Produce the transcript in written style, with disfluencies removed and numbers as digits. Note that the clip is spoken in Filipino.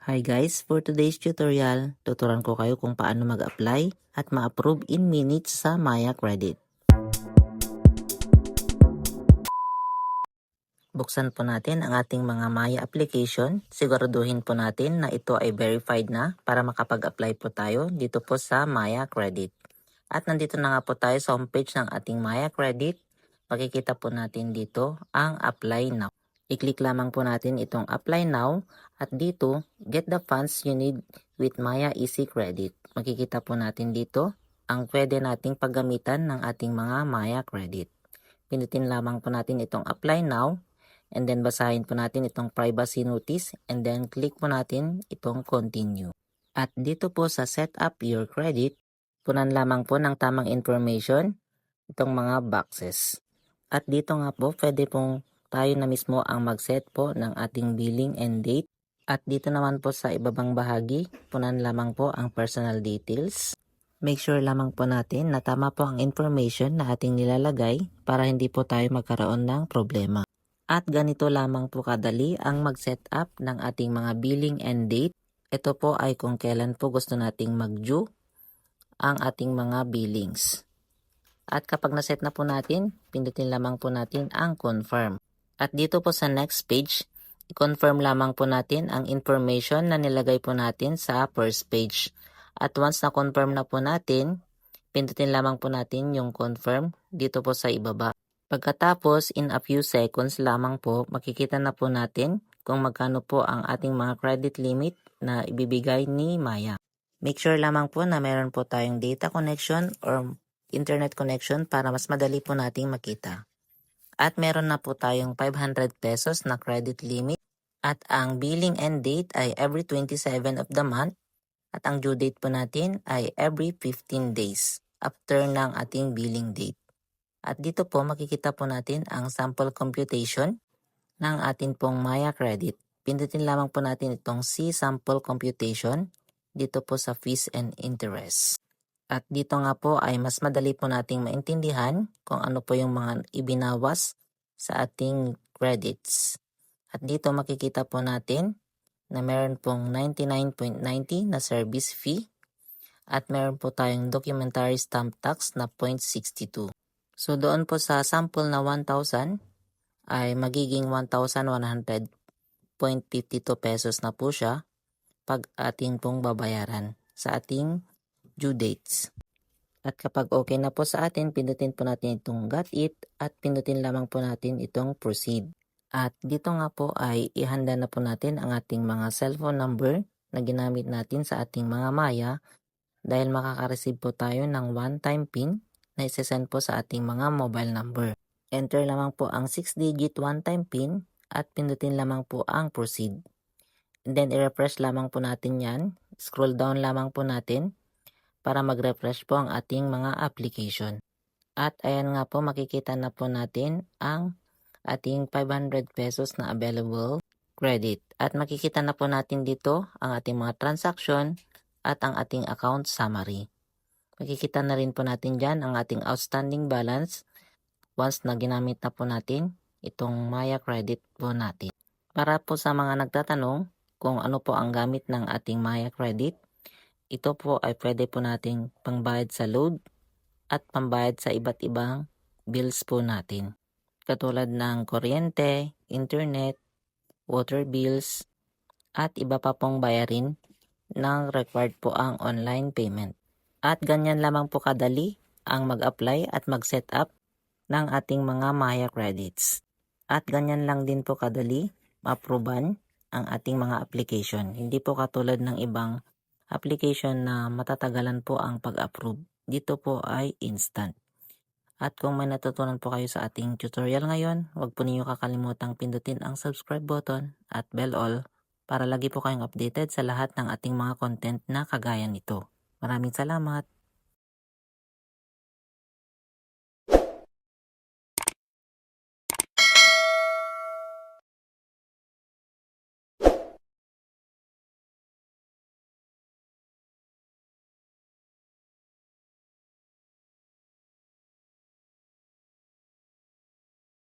Hi guys, for today's tutorial, tuturuan ko kayo kung paano mag-apply at ma-approve in minutes sa Maya Credit. Buksan po natin ang ating mga Maya application. Siguraduhin po natin na ito ay verified na para makapag-apply po tayo dito po sa Maya Credit. At nandito na nga po tayo sa homepage ng ating Maya Credit. Makikita po natin dito ang Apply Now. I-click lamang po natin itong Apply Now at dito, get the funds you need with Maya Easy Credit. Makikita po natin dito ang pwede nating paggamitan ng ating mga Maya Credit. Pinutin lamang po natin itong Apply Now and then basahin po natin itong Privacy Notice and then click po natin itong Continue. At dito po sa Set Up Your Credit, punan lamang po ng tamang information itong mga boxes. At dito nga po, pwede pong tayo na mismo ang mag-set po ng ating billing and date. At dito naman po sa ibabang bahagi, punan lamang po ang personal details. Make sure lamang po natin na tama po ang information na ating nilalagay para hindi po tayo magkaroon ng problema. At ganito lamang po kadali ang mag-set up ng ating mga billing and date. Ito po ay kung kailan po gusto nating mag-due ang ating mga billings. At kapag naset na po natin, pindutin lamang po natin ang confirm. At dito po sa next page, i-confirm lamang po natin ang information na nilagay po natin sa first page. At once na confirm na po natin, pindutin lamang po natin yung confirm dito po sa ibaba. Pagkatapos, in a few seconds lamang po, makikita na po natin kung magkano po ang ating mga credit limit na ibibigay ni Maya. Make sure lamang po na meron po tayong data connection or internet connection para mas madali po nating makita. At meron na po tayong 500 pesos na credit limit at ang billing end date ay every 27 of the month at ang due date po natin ay every 15 days after ng ating billing date. At dito po makikita po natin ang sample computation ng ating pong Maya Credit. Pindutin lamang po natin itong See Sample Computation dito po sa Fees and Interest. At dito nga po ay mas madali po nating maintindihan kung ano po yung mga ibinawas sa ating credits. At dito makikita po natin na meron pong 99.90 na service fee at meron po tayong documentary stamp tax na 0.62. So doon po sa sample na 1,000 ay magiging 1,100.52 pesos na po siya pag ating pong babayaran sa ating due dates. At kapag okay na po sa atin, pindutin po natin itong got it at pindutin lamang po natin itong proceed. At dito nga po ay ihanda na po natin ang ating mga cellphone number na ginamit natin sa ating mga Maya dahil makaka-receive po tayo ng one-time PIN na isesend po sa ating mga mobile number. Enter lamang po ang 6-digit one-time PIN at pindutin lamang po ang proceed. And then i-refresh lamang po natin yan. Scroll down lamang po natin para mag-refresh po ang ating mga application. At ayan nga po, makikita na po natin ang ating 500 pesos na available credit. At makikita na po natin dito ang ating mga transaction at ang ating account summary. Makikita na rin po natin dyan ang ating outstanding balance once na ginamit na po natin itong Maya Credit po natin. Para po sa mga nagtatanong kung ano po ang gamit ng ating Maya Credit, ito po ay pwede po nating pangbayad sa load at pambayad sa iba't ibang bills po natin. Katulad ng kuryente, internet, water bills, at iba pa pong bayarin ng required po ang online payment. At ganyan lamang po kadali ang mag-apply at mag-set up ng ating mga Maya credits. At ganyan lang din po kadali ma-approvean ang ating mga application. Hindi po katulad ng ibang application na matatagalan po ang pag-approve. Dito po ay instant. At kung may natutunan po kayo sa ating tutorial ngayon, huwag po ninyo kakalimutang pindutin ang subscribe button at bell all para lagi po kayong updated sa lahat ng ating mga content na kagaya nito. Maraming salamat!